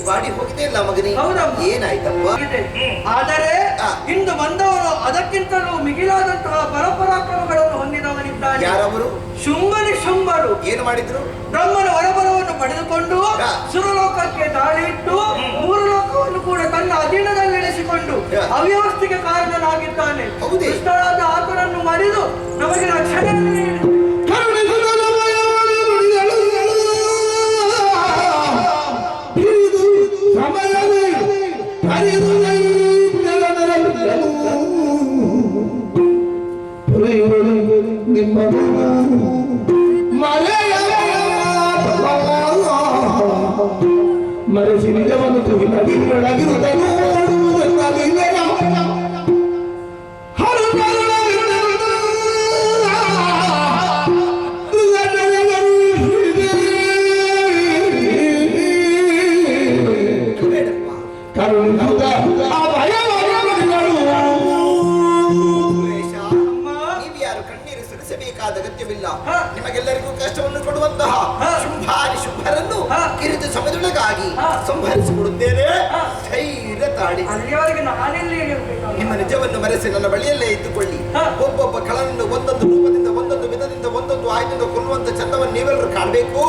Body ಹೋಗಿದೆ ಇಲ್ಲ ಮಗನಿ, ಏನಾಯ್ತಪ್ಪ? ಆದರೆ ಇಂದು ಬಂದವರು ಅದಕ್ಕಿಂತಲೂ ಮಿಗಿಲಾದಂತಹ ಪರಪರಾಕ್ರಮಗಳನ್ನು ಹೊಂದಿದವನಿದ್ದಾನೆ. ಯಾರವರು? ಶುಂಭನಿ ಶುಂಭರು. ಏನು ಮಾಡಿದ್ರು? ಬ್ರಹ್ಮನ ವರಬರವನ್ನು ಪಡೆದುಕೊಂಡು ಸುರಲೋಕಕ್ಕೆ ದಾಳಿ ಇಟ್ಟು ಮೂರು ಲೋಕವನ್ನು ಕೂಡ ತನ್ನ ಅಧೀನದಲ್ಲಿರಿಸಿಕೊಂಡು ಅವ್ಯವಸ್ಥೆಗೆ ಕಾರಣನಾಗಿದ್ದಾನೆ. ದುಷ್ಟರಾದ ಆತನನ್ನು ಮರೆದು ನಮಗೆ ರಕ್ಷಣೆ ಮರೆಸಿ ನಿಜವನ್ನು ತುಗಿಲಾಗಿರುವುದನ್ನು ನಿಮಗೆಲ್ಲರಿಗೂ ಕಷ್ಟವನ್ನು ಕೊಡುವಂತಹ ಶುಂಭಾರಿ ಶುಂಭರನ್ನು ಕಿರಿದು ಸಮಯದೊಳಗಾಗಿ ಸಂಹರಿಸಿಕೊಡುತ್ತೇನೆ. ಧೈರ್ಯ ತಾಳಿ ನಿಮ್ಮ ನಿಜವನ್ನು ಮರೆಸಿ ನನ್ನ ಬಳಿಯಲ್ಲೇ ಇದ್ದುಕೊಳ್ಳಿ. ಒಬ್ಬೊಬ್ಬ ಕಳನನ್ನು ಒಂದೊಂದು ರೂಪದಿಂದ ಒಂದೊಂದು ವಿಧದಿಂದ ಒಂದೊಂದು ಆಯುಧದಿಂದ ಕೊಲ್ಲುವಂತ ಚಂದವನ್ನು ನೀವೆಲ್ಲರೂ ಕಾಣಬೇಕು.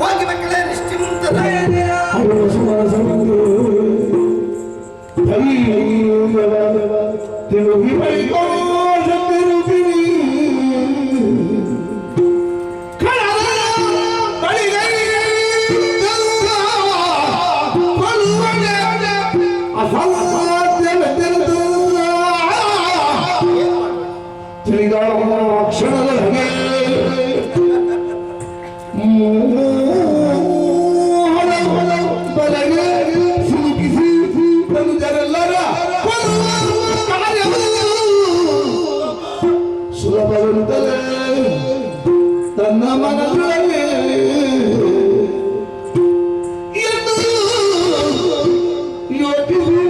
ಹೋಗಿ ಮಕ್ಕಳೇ ನಿಶ್ಚಿಂತ ತನ್ನ ಮನದಲ್ಲಿ ಯೋಚಿಸಿ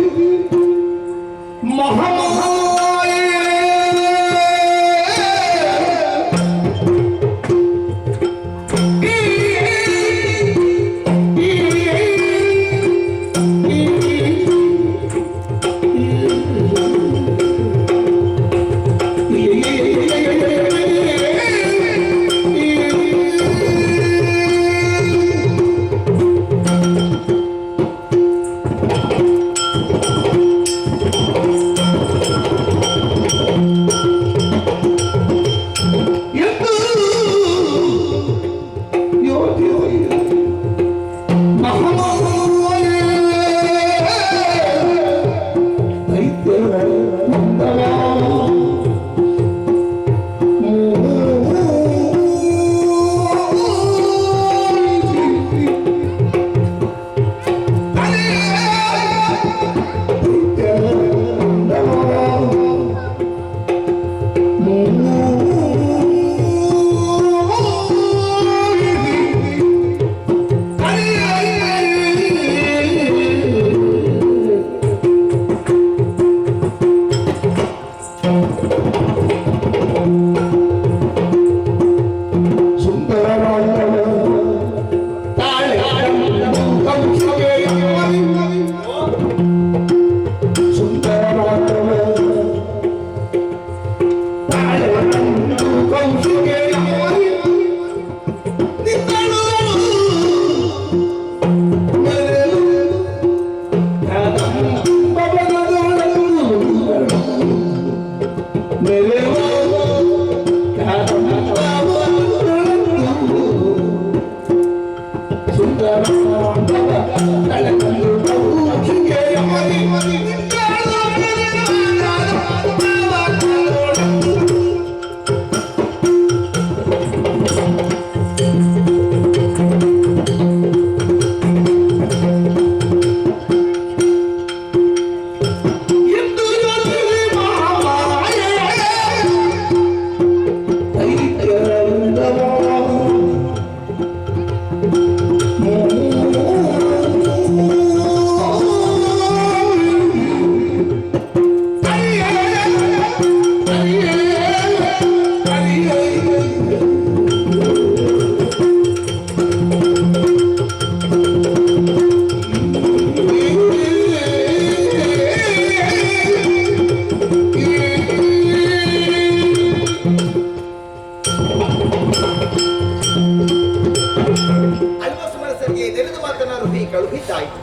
ಕಳುಹಿದ್ದಾಯಿತು.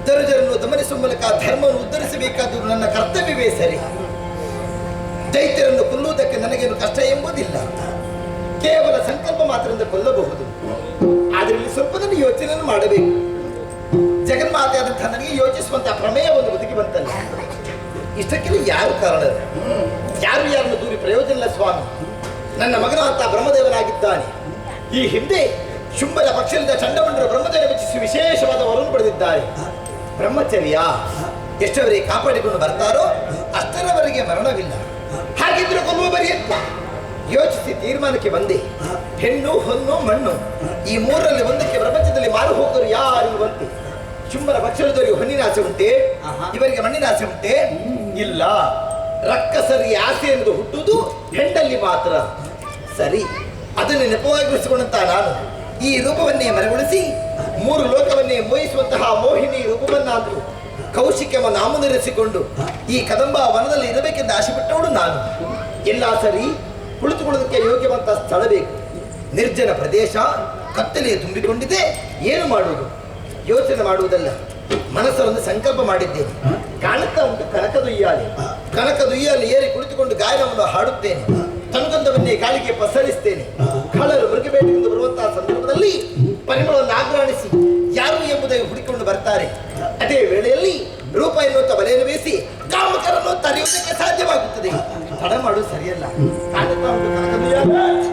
ದರಿದ್ರರನ್ನು ದಮನಿಸುವ ಮೂಲಕ ಧರ್ಮವನ್ನು ಉದ್ಧರಿಸಬೇಕಾದುದು ನನ್ನ ಕರ್ತವ್ಯವೇ ಸರಿ. ದೈತ್ಯರನ್ನು ಕೊಲ್ಲುವುದಕ್ಕೆ ನನಗೇನು ಕಷ್ಟ ಎಂಬುದಿಲ್ಲ. ಕೇವಲ ಸಂಕಲ್ಪ ಮಾತ್ರದಿಂದ ಕೊಲ್ಲಬಹುದು. ಆದರೆ ಇಲ್ಲಿ ಸ್ವಲ್ಪದಲ್ಲಿ ಯೋಚನೆಯನ್ನು ಮಾಡಬೇಕು. ಜಗನ್ಮಾತೆ ಆದಂತಹ ನನಗೆ ಯೋಚಿಸುವಂತಹ ಪ್ರಮೇಯ ಒಂದು ಬದುಕಿ ಬಂತಲ್ಲ. ಇಷ್ಟಕ್ಕೆಲ್ಲ ಯಾರು ಕಾರಣರು? ಯಾರನ್ನು ದೂರಿ ಪ್ರಯೋಜನ ಇಲ್ಲ ಸ್ವಾಮಿ. ನನ್ನ ಮಗನಾದಂತಹ ಬ್ರಹ್ಮದೇವನಾಗಿದ್ದಾನೆ. ಈ ಹಿಂದೆ ಶುಂಭರ ಪಕ್ಷದಿಂದ ಚಂಡಮಂಡಲ ಬ್ರಹ್ಮದೇವ ಮೆಚ್ಚಿಸಿ ವಿಶೇಷವಾದ ವರವನ್ನು ಪಡೆದಿದ್ದಾರೆ. ಬ್ರಹ್ಮಚರ್ಯ ಎಷ್ಟವರಿಗೆ ಕಾಪಾಡಿಕೊಂಡು ಬರ್ತಾರೋ ಅಷ್ಟರವರೆಗೆ ಮರಣವಿಲ್ಲ. ಹಾಗಿದ್ರೆ ಕೊಲ್ಲುವ ಬರಿ ಅಂತ ಯೋಚಿಸಿ ತೀರ್ಮಾನಕ್ಕೆ ಬಂದೆ. ಹೆಣ್ಣು, ಹೊನ್ನು, ಮಣ್ಣು ಈ ಮೂರರಲ್ಲಿ ಒಂದಕ್ಕೆ ಪ್ರಪಂಚದಲ್ಲಿ ಮಾರು ಹೋಗೋರು ಯಾರಿರುವಂತೆ. ಶುಂಭರ ಪಕ್ಷದವರಿಗೆ ಹೊನ್ನಿನ ಆಸೆ ಉಂಟೆ, ಇವರಿಗೆ ಮಣ್ಣಿನ ಆಸೆ ಉಂಟೆ? ಇಲ್ಲ. ರಕ್ಕಸರಿಗೆ ಆಸೆ ಎನ್ನುವುದು ಹುಟ್ಟುವುದು ಹೆಣ್ಣಲ್ಲಿ ಮಾತ್ರ. ಸರಿ, ಅದನ್ನು ನೆಪವಾಗಿರಿಸಿಕೊಂಡಂತ ನಾನು ಈ ರೂಪವನ್ನೇ ಮರೆಗೊಳಿಸಿ ಮೂರು ಲೋಕವನ್ನೇ ಮೋಹಿಸುವಂತಹ ಮೋಹಿನಿ ರೂಪವನ್ನಾದರೂ ಕೌಶಿಕವ ನಾಮನಿರಿಸಿಕೊಂಡು ಈ ಕದಂಬ ವನದಲ್ಲಿ ಇರಬೇಕೆಂದು ಆಸೆ ಪಟ್ಟವಳು ನಾನು. ಎಲ್ಲ ಸರಿ, ಕುಳಿತುಕೊಳ್ಳೋದಕ್ಕೆ ಯೋಗ್ಯವಂತ ಸ್ಥಳ ಬೇಕು. ನಿರ್ಜನ ಪ್ರದೇಶ, ಕತ್ತಲೆಯೇ ತುಂಬಿಕೊಂಡಿದೆ. ಏನು ಮಾಡುವುದು? ಯೋಚನೆ ಮಾಡುವುದಲ್ಲ, ಮನಸ್ಸನ್ನು ಸಂಕಲ್ಪ ಮಾಡಿದ್ದೇನೆ. ಕಾಣುತ್ತಾ ಉಂಟು ಕನಕದುಯ್ಯಾಲೆ. ಕನಕದುಯ್ಯಾಲೆ ಏರಿ ಕುಳಿತುಕೊಂಡು ಗಾಯನವನ್ನು ಹಾಡುತ್ತೇನೆ. ತನ್ಗಂಧವನ್ನೇ ಗಾಳಿಗೆ ಪಸರಿಸ್ತೇನೆ. ಕಳ್ಳರು ಮೃಗಬೇಟೆಯಿಂದ ಬರುವಂತಹ ಸಂದರ್ಭದಲ್ಲಿ ಪರಿಮಳವನ್ನು ಆಗ್ರಾಣಿಸಿ ಯಾರು ಎಂಬುದಾಗಿ ಹುಡುಕಿಕೊಂಡು ಬರ್ತಾರೆ. ಅದೇ ವೇಳೆಯಲ್ಲಿ ರೂಪ ಎನ್ನುವಂತ ಬಲೆಯನ್ನು ಬೇಯಿಸಿ ಕಾಮಕರನ್ನು ತಡೆಯುವುದಕ್ಕೆ ಸಾಧ್ಯವಾಗುತ್ತದೆ. ತಡ ಮಾಡುವುದು ಸರಿಯಲ್ಲ. ಕಾಣುತ್ತಾ ಉಂಟು ಕನಕದುಯ್ಯಾಲೆ.